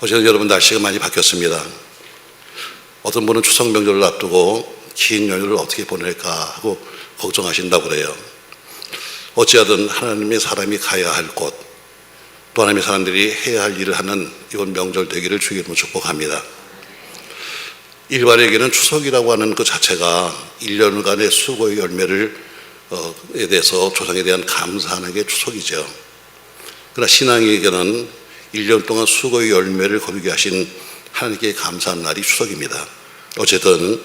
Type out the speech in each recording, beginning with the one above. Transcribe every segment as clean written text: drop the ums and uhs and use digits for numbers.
어제 여러분 날씨가 많이 바뀌었습니다. 어떤 분은 추석 명절을 앞두고 긴 연휴를 어떻게 보낼까 하고 걱정하신다고 그래요. 어찌하든 하나님의 사람이 가야 할 곳, 또 하나님의 사람들이 해야 할 일을 하는 이번 명절 되기를 주의 이름으로 축복합니다. 일반에게는 추석이라고 하는 그 자체가 1년간의 수고의 열매를 에 대해서 조상에 대한 감사하는 게 추석이죠. 그러나 신앙에게는 1년 동안 수고의 열매를 거두게 하신 하나님께 감사한 날이 추석입니다. 어쨌든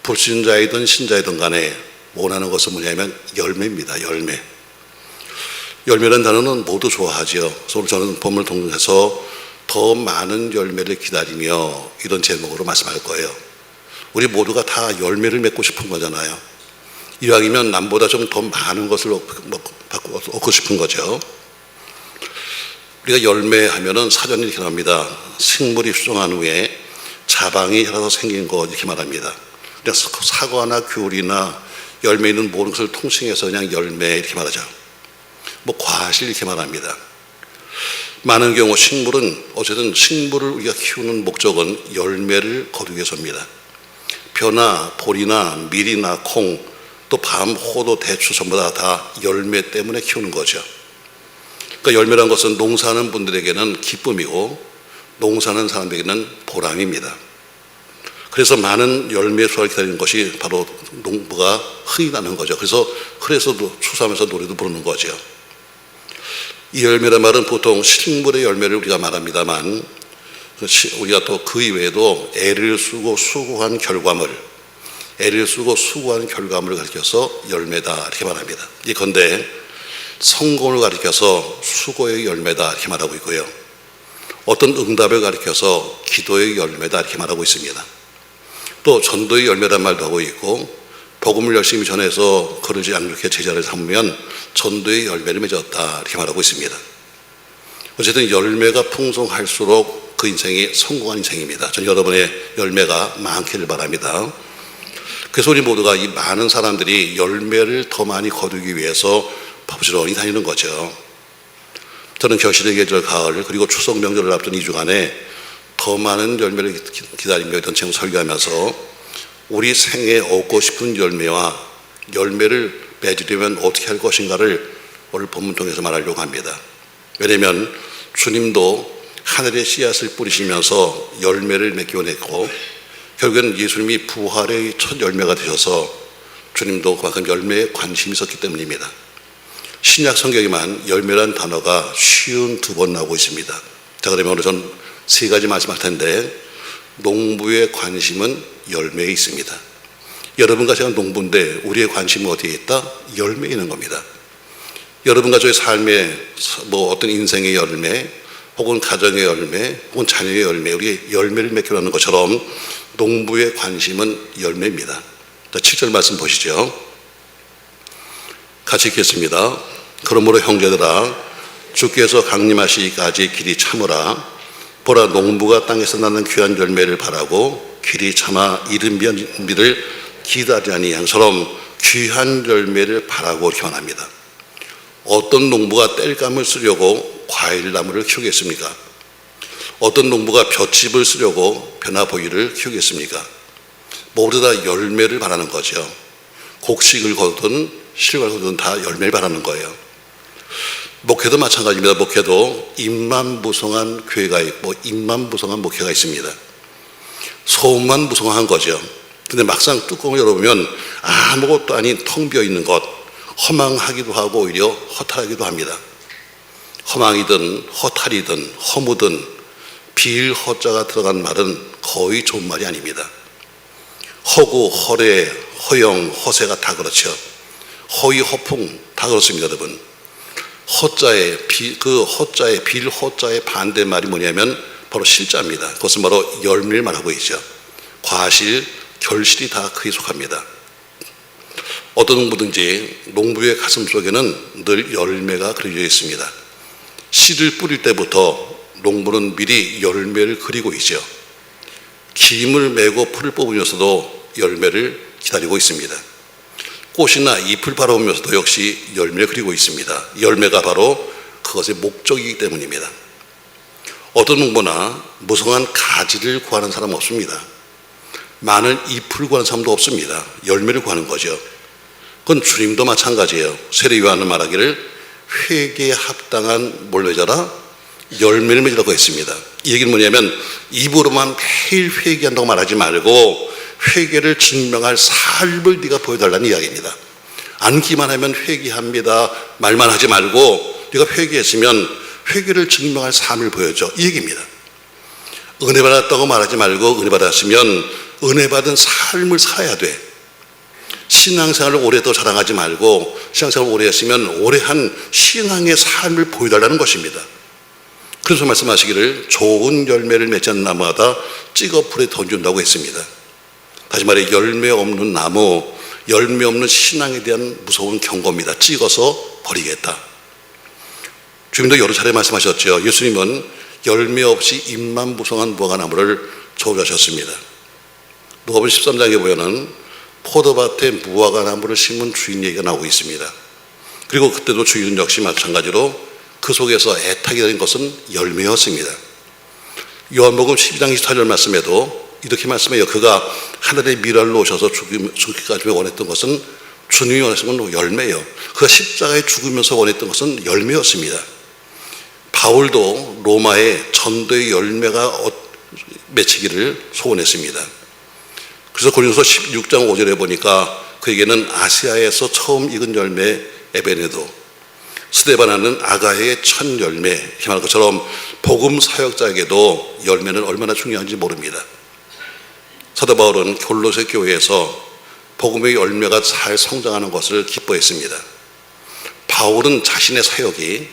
불신자이든 신자이든 간에 원하는 것은 뭐냐면 열매입니다. 열매라는 단어는 모두 좋아하죠. 그래서 오늘 저는 본문을 통해서 더 많은 열매를 기다리며 이런 제목으로 말씀할 거예요. 우리 모두가 다 열매를 맺고 싶은 거잖아요. 이왕이면 남보다 좀 더 많은 것을 얻고 싶은 거죠. 우리가 열매하면은 사전에 이렇게 나옵니다. 식물이 수정한 후에 자방이 자라서 생긴 것 이렇게 말합니다. 그래서 사과나 귤이나 열매 있는 모든 것을 통칭해서 그냥 열매 이렇게 말하죠. 과실 이렇게 말합니다. 많은 경우 식물은 어쨌든 식물을 우리가 키우는 목적은 열매를 거두기 위해서입니다. 벼나 보리나 밀이나 콩, 또 밤, 호도, 대추 전부 다 열매 때문에 키우는 거죠. 그러니까 열매란 것은 농사하는 분들에게는 기쁨이고 농사하는 사람에게는 보람입니다. 그래서 많은 열매 수확을 기다리는 것이 바로 농부가 흥이 나는 거죠. 그래서 추수하면서 노래도 부르는 거죠. 이 열매란 말은 보통 식물의 열매를 우리가 말합니다만 우리가 또 그 이외에도 애를 쓰고 수고한 결과물을 가리켜서 열매다 이렇게 말합니다. 예컨대 성공을 가리켜서 수고의 열매다 이렇게 말하고 있고요. 어떤 응답을 가리켜서 기도의 열매다 이렇게 말하고 있습니다. 또 전도의 열매란 말도 하고 있고 복음을 열심히 전해서 그러지 않게 제자를 삼으면 전도의 열매를 맺었다 이렇게 말하고 있습니다. 어쨌든 열매가 풍성할수록 그 인생이 성공한 인생입니다. 전 여러분의 열매가 많기를 바랍니다. 그래서 우리 모두가 이 많은 사람들이 열매를 더 많이 거두기 위해서 부지런히 다니는 거죠. 저는 결실의 계절 가을 그리고 추석 명절을 앞둔 2주간에 더 많은 열매를 기다리며 이런 제목 설교하면서 우리 생에 얻고 싶은 열매와 열매를 맺으려면 어떻게 할 것인가를 오늘 본문 통해서 말하려고 합니다. 왜냐하면 주님도 하늘의 씨앗을 뿌리시면서 열매를 맺기 원했고 결국엔 예수님이 부활의 첫 열매가 되셔서 주님도 그만큼 열매에 관심이 있었기 때문입니다. 신약 성경에만 열매라는 단어가 52번 나오고 있습니다. 자, 그러면 오늘 전 3가지 말씀할 텐데 농부의 관심은 열매에 있습니다. 여러분과 제가 농부인데 우리의 관심은 어디에 있다? 열매에 있는 겁니다. 여러분과 저의 삶의 어떤 인생의 열매 혹은 가정의 열매 혹은 자녀의 열매 우리의 열매를 맺기로 하는 것처럼 농부의 관심은 열매입니다. 자, 7절 말씀 보시죠. 같이 읽겠습니다. 그러므로 형제들아 주께서 강림하시기까지 길이 참으라. 보라 농부가 땅에서 나는 귀한 열매를 바라고 길이 참아 이른 비를 기다리니 양처럼 귀한 열매를 바라고 이렇게 말합니다. 어떤 농부가 땔감을 쓰려고 과일나무를 키우겠습니까? 어떤 농부가 볏짚을 쓰려고 벼나 보리를 키우겠습니까? 모두 다 열매를 바라는 거죠. 곡식을 거두든 실과를 거두든 다 열매를 바라는 거예요. 목회도 마찬가지입니다. 목회도 잎만 무성한 교회가 있고 잎만 무성한 목회가 있습니다. 소음만 무성한 거죠. 근데 막상 뚜껑을 열어보면 아무것도 아닌 텅 비어 있는 것, 허망하기도 하고 오히려 허탈하기도 합니다. 허망이든 허탈이든 허무든 비일 허자가 들어간 말은 거의 좋은 말이 아닙니다. 허구, 허례, 허영, 허세가 다 그렇죠. 허위, 허풍 다 그렇습니다, 여러분. 허자의 빌 허자의 반대말이 뭐냐면 바로 실자입니다. 그것은 바로 열매를 말하고 있죠. 과실, 결실이 다 그에 속합니다. 어떤 농부든지 농부의 가슴 속에는 늘 열매가 그려져 있습니다. 씨를 뿌릴 때부터 농부는 미리 열매를 그리고 있죠. 김을 메고 풀을 뽑으면서도 열매를 기다리고 있습니다. 꽃이나 잎을 바라보면서도 역시 열매를 그리고 있습니다. 열매가 바로 그것의 목적이기 때문입니다. 어떤 농부나 무성한 가지를 구하는 사람은 없습니다. 많은 잎을 구하는 사람도 없습니다. 열매를 구하는 거죠. 그건 주님도 마찬가지예요. 세례 요한은 말하기를 회개에 합당한 뭘 맺어라? 열매를 맺으라고 했습니다. 이 얘기는 뭐냐면 입으로만 매일 회개한다고 말하지 말고 회개를 증명할 삶을 네가 보여달라는 이야기입니다. 안기만 하면 회개합니다 말만 하지 말고 네가 회개했으면 회개를 증명할 삶을 보여줘, 이 얘기입니다. 은혜 받았다고 말하지 말고 은혜 받았으면 은혜 받은 삶을 살아야 돼. 신앙생활을 오래 더 자랑하지 말고 신앙생활을 오래 했으면 오래 한 신앙의 삶을 보여달라는 것입니다. 그래서 말씀하시기를 좋은 열매를 맺지 않는 나무마다 찍어 불에 던진다고 했습니다. 다시 말해 열매 없는 나무, 열매 없는 신앙에 대한 무서운 경고입니다. 찍어서 버리겠다. 주님도 여러 차례 말씀하셨죠. 예수님은 열매 없이 잎만 무성한 무화과나무를 저주하셨습니다. 누가복음 13장에 보면은 포도밭에 무화과나무를 심은 주인 얘기가 나오고 있습니다. 그리고 그때도 주인은 역시 마찬가지로 그 속에서 애타게 된 것은 열매였습니다. 요한복음 12장 24절 말씀에도 이렇게 말씀해요. 그가 하늘의 미랄로 오셔서 죽기까지 원했던 것은 주님이 원하시는 건 열매예요. 그가 십자가에 죽으면서 원했던 것은 열매였습니다. 바울도 로마의 전도의 열매가 맺히기를 소원했습니다. 그래서 고린도서 16장 5절에 보니까 그에게는 아시아에서 처음 익은 열매 에베네도, 스데바나는 아가의 첫 열매, 이렇게 말한 것처럼 복음 사역자에게도 열매는 얼마나 중요한지 모릅니다. 사도 바울은 골로새 교회에서 복음의 열매가 잘 성장하는 것을 기뻐했습니다. 바울은 자신의 사역이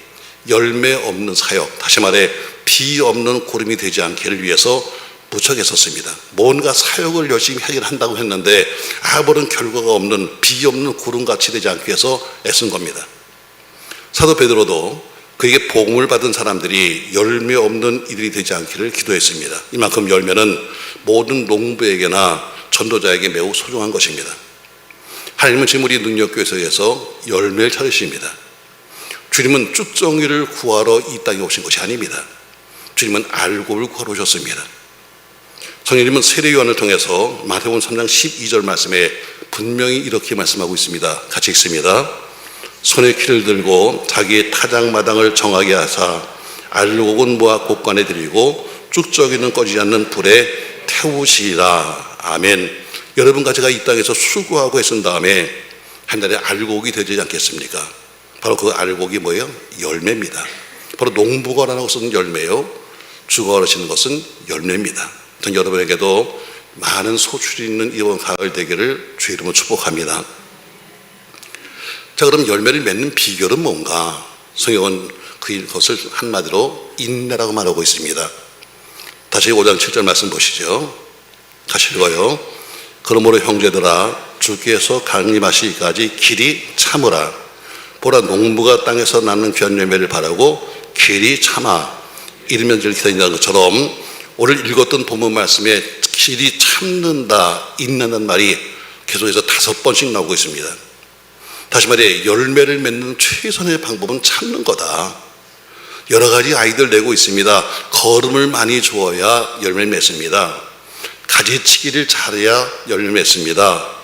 열매 없는 사역, 다시 말해 비 없는 구름이 되지 않기를 위해서 무척 애썼습니다. 뭔가 사역을 열심히 하긴 한다고 했는데 아무런 결과가 없는 비 없는 구름같이 되지 않기 위해서 애쓴 겁니다. 사도 베드로도 그에게 복음을 받은 사람들이 열매 없는 이들이 되지 않기를 기도했습니다. 이만큼 열매는 모든 농부에게나 전도자에게 매우 소중한 것입니다. 하나님은 지금 우리 능력교회에서 열매를 찾으십니다. 주님은 쭉정이를 구하러 이 땅에 오신 것이 아닙니다. 주님은 알곡을 구하러 오셨습니다. 성령님은 세례 요한을 통해서 마태복음 3장 12절 말씀에 분명히 이렇게 말씀하고 있습니다. 같이 읽습니다. 손에 키를 들고 자기의 타작마당을 정하게 하사 알곡은 모아 곳간에 들이고 쭉정이는 꺼지지 않는 불에 태우시리라. 아멘. 여러분과 제가 이 땅에서 수고하고 했은 다음에 하늘에 알곡이 되지 않겠습니까? 바로 그 알곡이 뭐예요? 열매입니다. 바로 농부가 라는 것은 열매요, 주가 어르시는 것은 열매입니다. 전 여러분에게도 많은 소출이 있는 이번 가을 되기를 주의 이름으로 축복합니다. 자, 그럼 열매를 맺는 비결은 뭔가? 성경은 그것을 한마디로 인내라고 말하고 있습니다. 다시 5장 7절 말씀 보시죠. 다시 읽어요. 그러므로 형제들아, 주께서 강림하시기까지 길이 참으라. 보라, 농부가 땅에서 낳는 귀한 열매를 바라고 길이 참아 이르면 기다린다는 것처럼 오늘 읽었던 본문 말씀에 길이 참는다, 인내는 말이 계속해서 5번씩 나오고 있습니다. 다시 말해 열매를 맺는 최선의 방법은 참는 거다. 여러 가지 아이디어를 내고 있습니다. 걸음을 많이 주어야 열매를 맺습니다. 가지치기를 잘해야 열매를 맺습니다.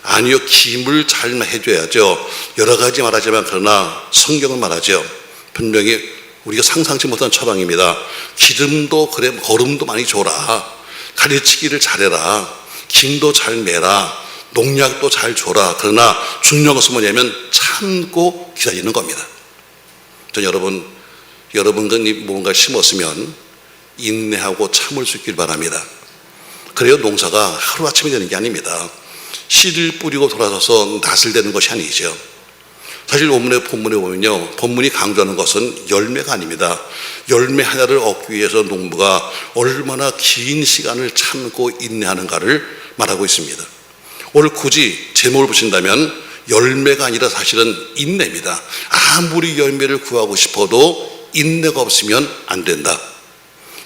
아니요, 김을 잘 해줘야죠. 여러 가지 말하지만 그러나 성경은 말하죠. 분명히 우리가 상상치 못한 처방입니다. 기름도 그래, 거름도 많이 줘라. 가지치기를 잘해라. 김도 잘 매라. 농약도 잘 줘라. 그러나 중요한 것은 뭐냐면 참고 기다리는 겁니다. 전 여러분과 뭔가 심었으면 인내하고 참을 수 있길 바랍니다. 그래야 농사가 하루아침에 되는 게 아닙니다. 씨를 뿌리고 돌아서서 낫을 되는 것이 아니죠. 사실 본문에 보면요, 본문이 강조하는 것은 열매가 아닙니다. 열매 하나를 얻기 위해서 농부가 얼마나 긴 시간을 참고 인내하는가를 말하고 있습니다. 오늘 굳이 제목을 보신다면 열매가 아니라 사실은 인내입니다. 아무리 열매를 구하고 싶어도 인내가 없으면 안 된다.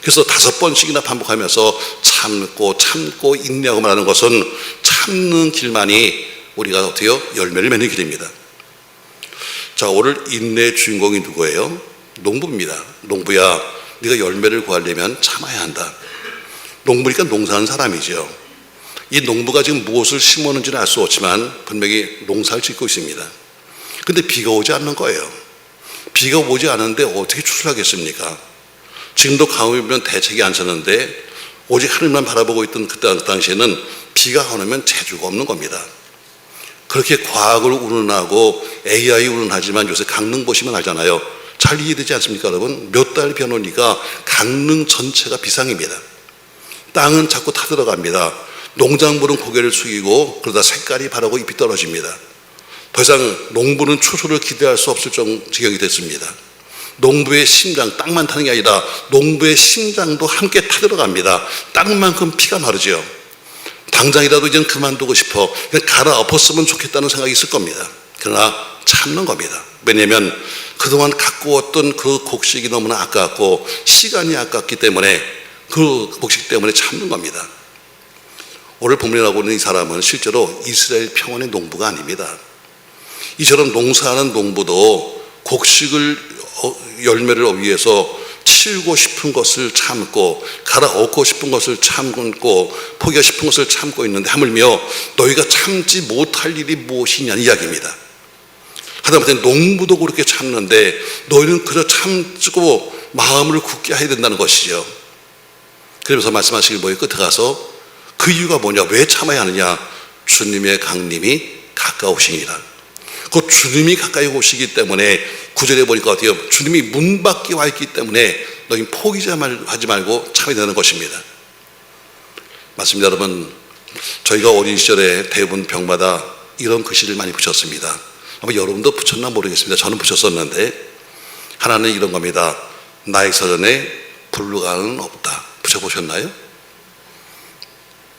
그래서 5번씩이나 반복하면서 참고 인내하고 말하는 것은 참는 길만이 우리가 어떻게 해요? 열매를 맺는 길입니다. 자, 오늘 인내의 주인공이 누구예요? 농부입니다. 농부야, 네가 열매를 구하려면 참아야 한다. 농부니까 농사하는 사람이죠. 이 농부가 지금 무엇을 심었는지는 알 수 없지만 분명히 농사를 짓고 있습니다. 근데 비가 오지 않는 거예요. 비가 오지 않는데 어떻게 추수하겠습니까? 지금도 가뭄이면 대책이 안 섰는데 오직 하늘만 바라보고 있던 그 당시에는 비가 안 오면 재주가 없는 겁니다. 그렇게 과학을 운운하고 AI 운운하지만 요새 강릉 보시면 알잖아요. 잘 이해되지 않습니까, 여러분? 몇 달 비 안 오니까 강릉 전체가 비상입니다. 땅은 자꾸 타들어갑니다. 농작물은 고개를 숙이고 그러다 색깔이 바라고 잎이 떨어집니다. 더 이상 농부는 추수를 기대할 수 없을 지경이 됐습니다. 농부의 심장, 땅만 타는 게 아니라 농부의 심장도 함께 타들어갑니다. 땅만큼 피가 마르죠. 당장이라도 이제는 그만두고 싶어, 그냥 갈아엎었으면 좋겠다는 생각이 있을 겁니다. 그러나 참는 겁니다. 왜냐하면 그동안 가꾸었던 그 곡식이 너무나 아깝고 시간이 아깝기 때문에 그 곡식 때문에 참는 겁니다. 오늘 본문에 있는 이 사람은 실제로 이스라엘 평원의 농부가 아닙니다. 이처럼 농사하는 농부도 곡식을 열매를 위해서 치우고 싶은 것을 참고 갈아엎고 싶은 것을 참고 포기하고 싶은 것을 참고 있는데 하물며 너희가 참지 못할 일이 무엇이냐는 이야기입니다. 하다못해 농부도 그렇게 참는데 너희는 그저 참고 마음을 굳게 해야 된다는 것이죠. 그러면서 말씀하시길 뭐예요? 끝에 가서 그 이유가 뭐냐? 왜 참아야 하느냐? 주님의 강림이 가까우시니라. 그 주님이 가까이 오시기 때문에 9절에 보니까 어때요? 주님이 문 밖에 와 있기 때문에 너희 포기하지 말고 참아야 되는 것입니다. 맞습니다, 여러분. 저희가 어린 시절에 대부분 병마다 이런 글씨를 많이 붙였습니다. 아마 여러분도 붙였나 모르겠습니다. 저는 붙였었는데 하나는 이런 겁니다. 나의 서전에 불가는 없다. 붙여보셨나요?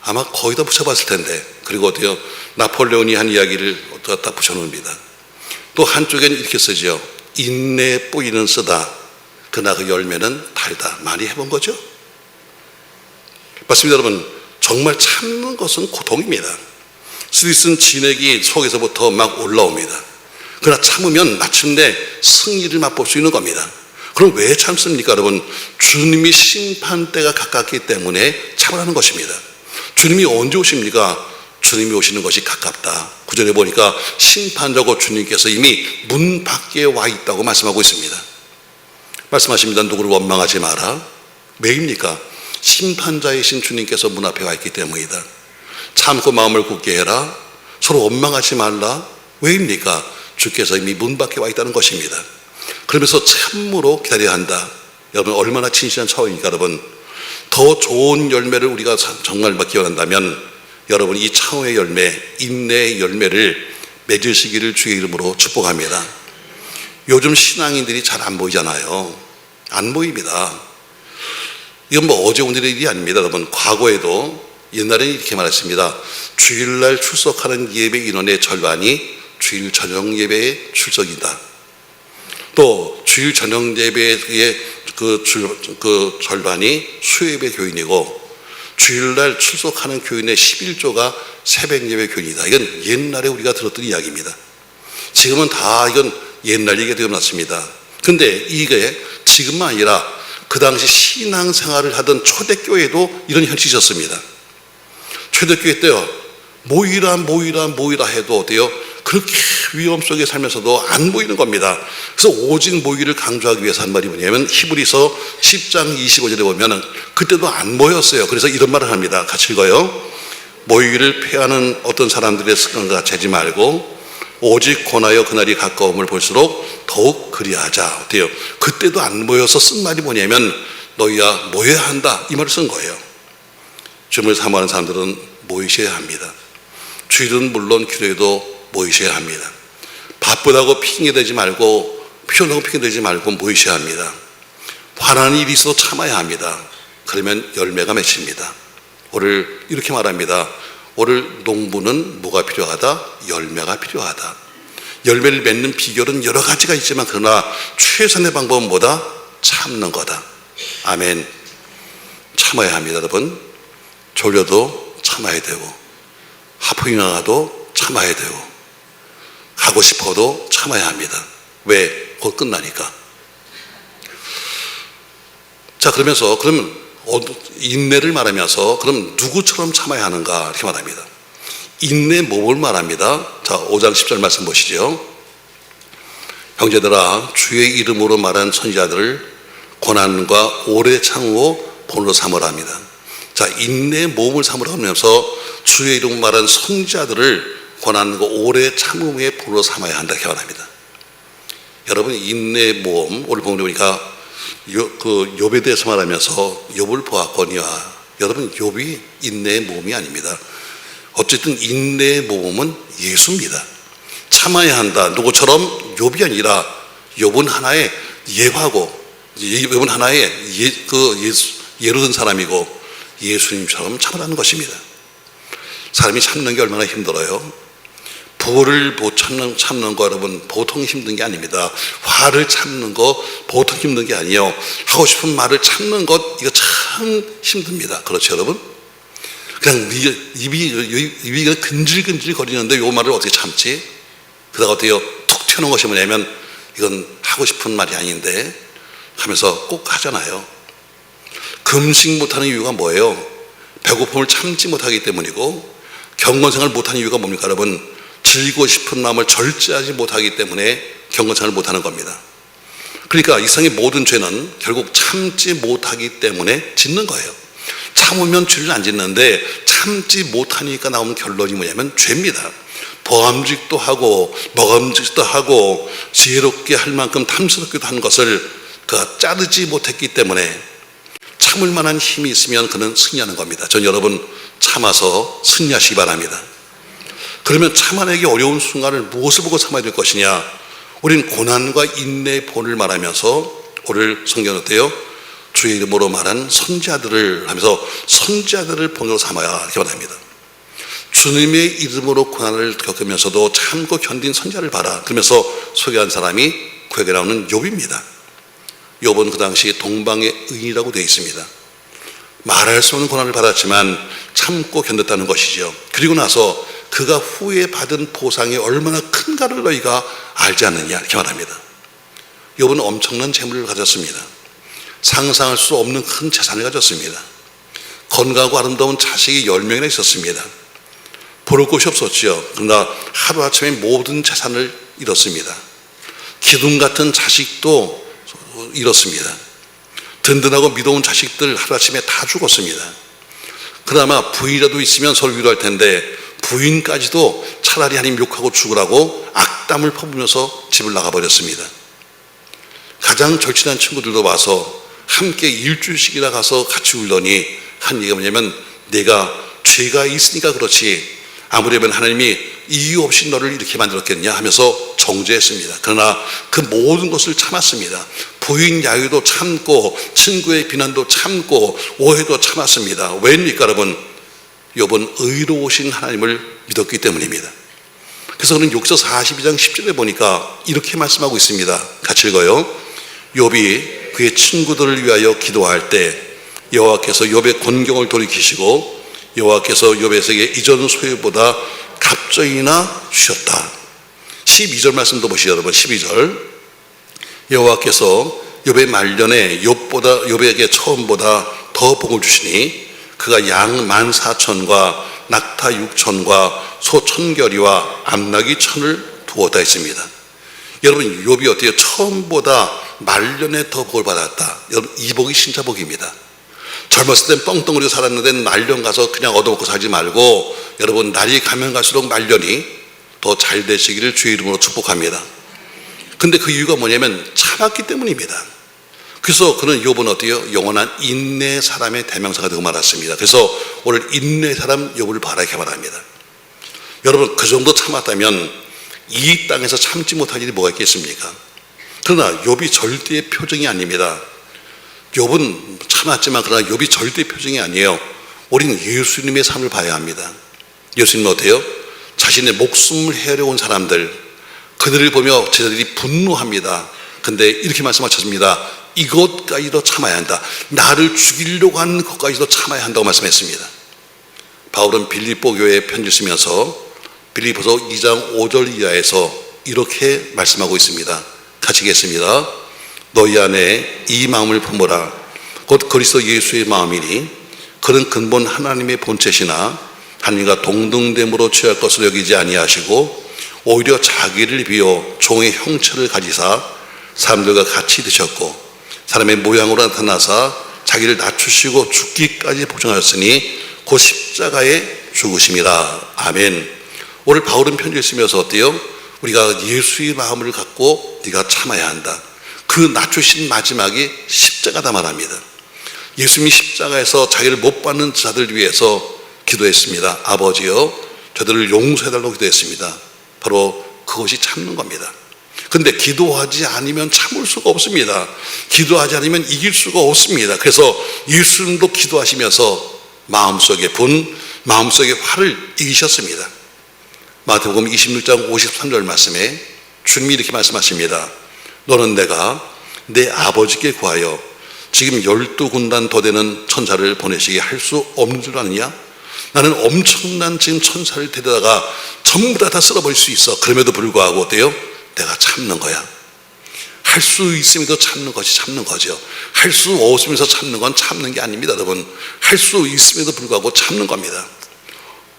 아마 거의 다 붙여봤을 텐데. 그리고 어때요? 나폴레온이 한 이야기를 갖다 붙여놓습니다. 또 한쪽에는 이렇게 쓰죠. 인내 뿌이는 쓰다. 그러나 그 열매는 달다. 많이 해본 거죠? 맞습니다, 여러분. 정말 참는 것은 고통입니다. 스트레스는 진액이 속에서부터 막 올라옵니다. 그러나 참으면 마침내 승리를 맛볼 수 있는 겁니다. 그럼 왜 참습니까, 여러분? 주님이 심판대가 가깝기 때문에 참으라는 것입니다. 주님이 언제 오십니까? 주님이 오시는 것이 가깝다. 9절에 보니까 심판자고 주님께서 이미 문 밖에 와 있다고 말씀하고 있습니다. 말씀하십니다. 누구를 원망하지 마라. 왜입니까? 심판자이신 주님께서 문 앞에 와 있기 때문이다. 참고 마음을 굳게 해라. 서로 원망하지 말라. 왜입니까? 주께서 이미 문 밖에 와 있다는 것입니다. 그러면서 참으로 기다려야 한다. 여러분, 얼마나 진실한 차원입니까, 여러분? 더 좋은 열매를 우리가 정말 맺기 원한다면 여러분, 이 차원의 열매, 인내의 열매를 맺으시기를 주의 이름으로 축복합니다. 요즘 신앙인들이 잘 안 보이잖아요. 안 보입니다. 이건 뭐 어제 오늘의 일이 아닙니다, 여러분. 과거에도 옛날에는 이렇게 말했습니다. 주일날 출석하는 예배 인원의 절반이 주일 저녁 예배에 출석이다. 또 주일 저녁 예배의 그 절반이 수요예배 교인이고 주일날 출석하는 교인의 11조가 새벽 예배 교인이다. 이건 옛날에 우리가 들었던 이야기입니다. 지금은 다 이건 옛날 얘기가 되어놨습니다. 근데 이게 지금만 아니라 그 당시 신앙생활을 하던 초대교회도 이런 현실이 있었습니다. 초대교회 때요, 모이라 해도 어때요? 그렇게 위험 속에 살면서도 안 모이는 겁니다. 그래서 오직 모이를 강조하기 위해서 한 말이 뭐냐면 히브리서 10장 25절에 보면 그때도 안 모였어요. 그래서 이런 말을 합니다. 같이 읽어요. 모이기를 폐하는 어떤 사람들의 습관과 같이 하지 말고 오직 권하여 그날이 가까움을 볼수록 더욱 그리하자. 어때요? 그때도 안 모여서 쓴 말이 뭐냐면 너희야 모여야 한다. 이 말을 쓴 거예요. 주님을 사모하는 사람들은 모이셔야 합니다. 주일은 물론 기도에도 모이셔야 합니다. 바쁘다고 핑계대지 말고 피곤하고 핑계대지 말고 모이셔야 합니다. 화나는 일이 있어도 참아야 합니다. 그러면 열매가 맺힙니다. 오늘 이렇게 말합니다. 오늘 농부는 뭐가 필요하다? 열매가 필요하다. 열매를 맺는 비결은 여러 가지가 있지만 그러나 최선의 방법은 뭐다? 참는 거다. 아멘. 참아야 합니다, 여러분. 졸려도 참아야 되고 하품이 나도 참아야 되고 가고 싶어도 참아야 합니다. 왜? 곧 끝나니까. 자, 그러면서 그러면 인내를 말하면서 그럼 누구처럼 참아야 하는가 이렇게 말합니다. 인내 몸을 말합니다. 자, 5장 10절 말씀 보시죠. 형제들아, 주의 이름으로 말한 선지자들을 고난과 오래 참고 본으로 삼으라 합니다. 자, 인내 몸을 삼으라 하면서 주의 이름으로 말한 선지자들을 고난과 오래 참음의 본으로 삼아야 한다 이렇게 말합니다. 여러분, 인내 모험, 오늘 보니까 욥에 대해서 말하면서 욥을 보았거니와, 여러분, 욥이 인내의 모험이 아닙니다. 어쨌든 인내의 모험은 예수입니다. 참아야 한다. 누구처럼? 욥이 아니라 욥은 하나의 예화고, 욥은 하나의 예로 든 사람이고 예수님처럼 참으라는 것입니다. 사람이 참는 게 얼마나 힘들어요. 부를 못 참는 거 여러분 보통 힘든 게 아닙니다. 화를 참는 거 보통 힘든 게 아니에요. 하고 싶은 말을 참는 것 이거 참 힘듭니다. 그렇죠 여러분? 그냥 입이 근질근질 거리는데 요 말을 어떻게 참지? 그러다가 어때요? 툭 튀어나온 것이 뭐냐면 이건 하고 싶은 말이 아닌데 하면서 꼭 하잖아요. 금식 못하는 이유가 뭐예요? 배고픔을 참지 못하기 때문이고, 경건생활을 못하는 이유가 뭡니까 여러분? 즐기고 싶은 마음을 절제하지 못하기 때문에 경건생활을 못하는 겁니다. 그러니까 이 세상의 모든 죄는 결국 참지 못하기 때문에 짓는 거예요. 참으면 죄를 안 짓는데 참지 못하니까 나오는 결론이 뭐냐면 죄입니다. 보암직도 하고 먹음직도 하고 지혜롭게 할 만큼 탐스럽기도 한 것을 그가 자르지 못했기 때문에 참을 만한 힘이 있으면 그는 승리하는 겁니다. 전 여러분 참아서 승리하시기 바랍니다. 그러면 참아내기 어려운 순간을 무엇을 보고 참아야 될 것이냐? 우리는 고난과 인내의 본을 말하면서 오늘 성경은 어때요? 주의 이름으로 말한 선지자들을 하면서 선지자들을 본으로 삼아야 이렇게 말합니다. 주님의 이름으로 고난을 겪으면서도 참고 견딘 선지자를 봐라. 그러면서 소개한 사람이 구약에 나오는 욥입니다. 욥은 그 당시 동방의 의인이라고 되어 있습니다. 말할 수 없는 고난을 받았지만 참고 견뎠다는 것이죠. 그리고 나서 그가 후에 받은 보상이 얼마나 큰가를 너희가 알지 않느냐 이렇게 말합니다. 욥은 엄청난 재물을 가졌습니다. 상상할 수 없는 큰 재산을 가졌습니다. 건강하고 아름다운 자식이 10명이나 있었습니다. 부를 곳이 없었죠. 그러나 하루아침에 모든 재산을 잃었습니다. 기둥 같은 자식도 잃었습니다. 든든하고 믿어온 자식들 하루아침에 다 죽었습니다. 그나마 부인이라도 있으면 서로 위로할 텐데 부인까지도 차라리 하나님 욕하고 죽으라고 악담을 퍼부면서 집을 나가버렸습니다. 가장 절친한 친구들도 와서 함께 일주일씩이나 가서 같이 울더니 한 얘기가 뭐냐면, 내가 죄가 있으니까 그렇지 아무래도 하나님이 이유 없이 너를 이렇게 만들었겠냐 하면서 정죄했습니다. 그러나 그 모든 것을 참았습니다. 부인 야유도 참고 친구의 비난도 참고 오해도 참았습니다. 왜입니까 여러분? 욥은 의로우신 하나님을 믿었기 때문입니다. 그래서 그는 욥기서 42장 10절에 보니까 이렇게 말씀하고 있습니다. 같이 읽어요. 욥이 그의 친구들을 위하여 기도할 때 여호와께서 욥의 곤경을 돌이키시고 여호와께서 욥에게 이전 소유보다 갑절이나 주셨다. 12절 말씀도 보시죠 여러분. 12절 여호와께서 욥의 말년에 욥에게 처음보다 더 복을 주시니 그가 양 14,000과 낙타 6,000과 소 1,000결이와 암나귀 1,000을 두었다 했습니다. 여러분 욥이 어때요? 처음보다 말년에 더 복을 받았다. 여러분 이 복이 진짜 복입니다. 젊었을 땐 뻥뻥거리고 살았는데 말년 가서 그냥 얻어먹고 살지 말고 여러분 날이 가면 갈수록 말년이 더 잘 되시기를 주의 이름으로 축복합니다. 근데 그 이유가 뭐냐면 참았기 때문입니다. 그래서 그는 욥은 어때요? 영원한 인내 사람의 대명사가 되고 말았습니다. 그래서 오늘 인내 사람 욥을 바라게 바랍니다. 여러분 그 정도 참았다면 이 땅에서 참지 못할 일이 뭐가 있겠습니까? 그러나 욥이 절대의 표정이 아닙니다. 욥은 참았지만 그러나 욥이 절대의 표정이 아니에요. 우리는 예수님의 삶을 봐야 합니다. 예수님은 어때요? 자신의 목숨을 헤아려온 사람들, 그들을 보며 제자들이 분노합니다. 근데 이렇게 말씀하셨습니다. 이것까지도 참아야 한다. 나를 죽이려고 하는 것까지도 참아야 한다고 말씀했습니다. 바울은 빌립보 교회에 편지 쓰면서 빌립보서 2장 5절 이하에서 이렇게 말씀하고 있습니다. 같이 읽겠습니다. 너희 안에 이 마음을 품어라. 곧 그리스도 예수의 마음이니 그는 근본 하나님의 본체시나 하나님과 동등됨으로 취할 것을 여기지 아니하시고 오히려 자기를 비워 종의 형체를 가지사 사람들과 같이 드셨고 사람의 모양으로 나타나사 자기를 낮추시고 죽기까지 보증하였으니 곧 십자가에 죽으심이라. 아멘. 오늘 바울은 편지를 쓰면서 어때요? 우리가 예수의 마음을 갖고 네가 참아야 한다. 그 낮추신 마지막이 십자가다 말합니다. 예수님이 십자가에서 자기를 못 받는 자들 위해서 기도했습니다. 아버지여 저들을 용서해달라고 기도했습니다. 바로 그것이 참는 겁니다. 근데 기도하지 않으면 참을 수가 없습니다. 기도하지 않으면 이길 수가 없습니다. 그래서 예수님도 기도하시면서 마음속의 마음속의 화를 이기셨습니다. 마태복음 26장 53절 말씀에 주님이 이렇게 말씀하십니다. 너는 내가 내 아버지께 구하여 지금 12군단 더 되는 천사를 보내시게 할 수 없는 줄 아느냐? 나는 엄청난 지금 천사를 데려다가 전부 다 쓸어버릴 수 있어. 그럼에도 불구하고 어때요? 내가 참는 거야. 할 수 있음에도 참는 것이 참는 거죠. 할 수 없으면서 참는 건 참는 게 아닙니다, 여러분. 할 수 있음에도 불구하고 참는 겁니다.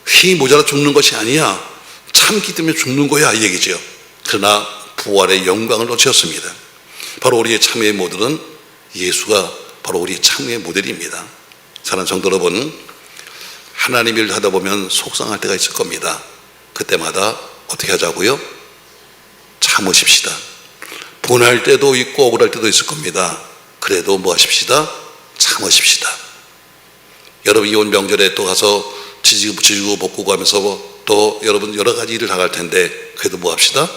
힘이 모자라 죽는 것이 아니야. 참기 때문에 죽는 거야, 이 얘기죠. 그러나 부활의 영광을 놓쳤습니다. 바로 우리의 참회의 모델은 예수가 바로 우리의 참회의 모델입니다. 사랑하는 성도 여러분, 하나님 일을 하다 보면 속상할 때가 있을 겁니다. 그때마다 어떻게 하자고요? 참으십시다. 분할 때도 있고 억울할 때도 있을 겁니다. 그래도 뭐 하십시다? 참으십시다. 여러분 이번 명절에 또 가서 지지고 볶고 하면서 또 여러분 여러 가지 일을 당할 텐데 그래도 뭐 합시다?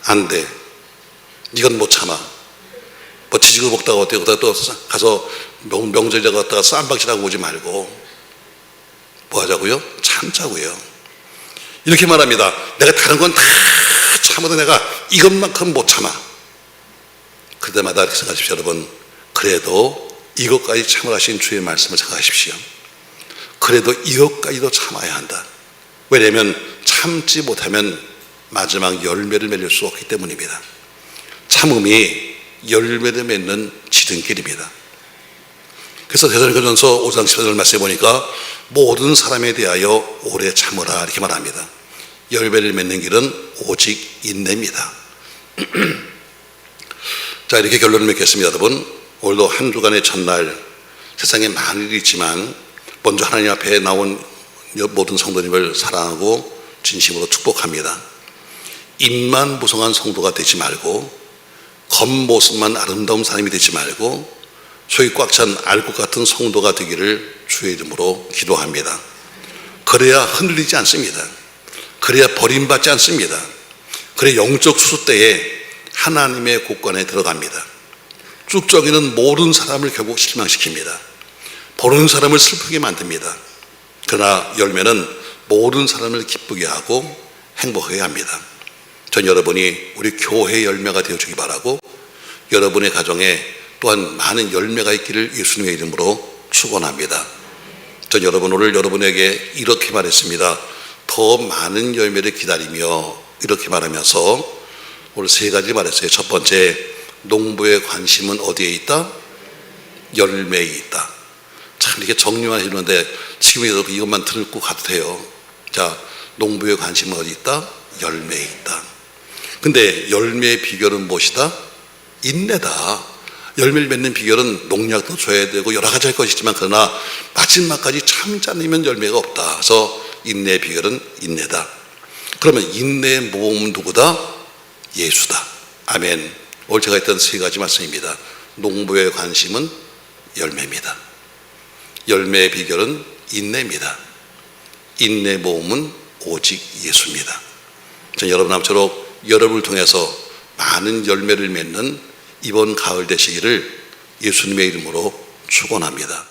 안 돼. 이건 못 참아. 뭐 지지고 볶다가 어때요? 또 가서 명절에 갔다가 쌈박질하고 오지 말고 뭐 하자고요? 참자고요. 이렇게 말합니다. 내가 다른 건 다 참아도 내가 이것만큼 못 참아. 그때마다 이렇게 생각하십시오, 여러분. 그래도 이것까지 참으라신 주의 말씀을 생각하십시오. 그래도 이것까지도 참아야 한다. 왜냐하면 참지 못하면 마지막 열매를 맺을 수 없기 때문입니다. 참음이 열매를 맺는 지름길입니다. 그래서 데살로니가전서 5장 14절 말씀해 보니까 모든 사람에 대하여 오래 참으라 이렇게 말합니다. 열매를 맺는 길은 오직 인내입니다. 자, 이렇게 결론을 맺겠습니다, 여러분. 오늘도 한 주간의 첫날 세상에 많은 일이 있지만 먼저 하나님 앞에 나온 모든 성도님을 사랑하고 진심으로 축복합니다. 입만 무성한 성도가 되지 말고 겉모습만 아름다운 사람이 되지 말고 속이 꽉 찬 알곡 같은 성도가 되기를 주의 이름으로 기도합니다. 그래야 흔들리지 않습니다. 그래야 버림받지 않습니다. 그래야 영적 수수대에 하나님의 곳간에 들어갑니다. 쭉정이는 모든 사람을 결국 실망시킵니다. 보는 사람을 슬프게 만듭니다. 그러나 열매는 모든 사람을 기쁘게 하고 행복하게 합니다. 전 여러분이 우리 교회의 열매가 되어주기 바라고 여러분의 가정에 또한 많은 열매가 있기를 예수님의 이름으로 축원합니다. 전 여러분 오늘 여러분에게 이렇게 말했습니다. 더 많은 열매를 기다리며 이렇게 말하면서 오늘 세 가지 말했어요. 첫 번째, 농부의 관심은 어디에 있다? 열매에 있다. 참 이렇게 정리만 해주는데 지금 여러분 이것만 듣고 가도 돼요. 자, 농부의 관심은 어디 있다? 열매에 있다. 근데 열매의 비결은 무엇이다? 인내다. 열매를 맺는 비결은 농약도 줘야 되고 여러 가지 할 것이지만 그러나 마지막까지 참지 않으면 열매가 없다. 그래서 인내의 비결은 인내다. 그러면 인내의 모험은 누구다? 예수다. 아멘. 오늘 제가 했던 세 가지 말씀입니다. 농부의 관심은 열매입니다. 열매의 비결은 인내입니다. 인내의 모험은 오직 예수입니다. 전 여러분 앞으로 여러분을 통해서 많은 열매를 맺는 이번 가을 되시기를 예수님의 이름으로 축원합니다.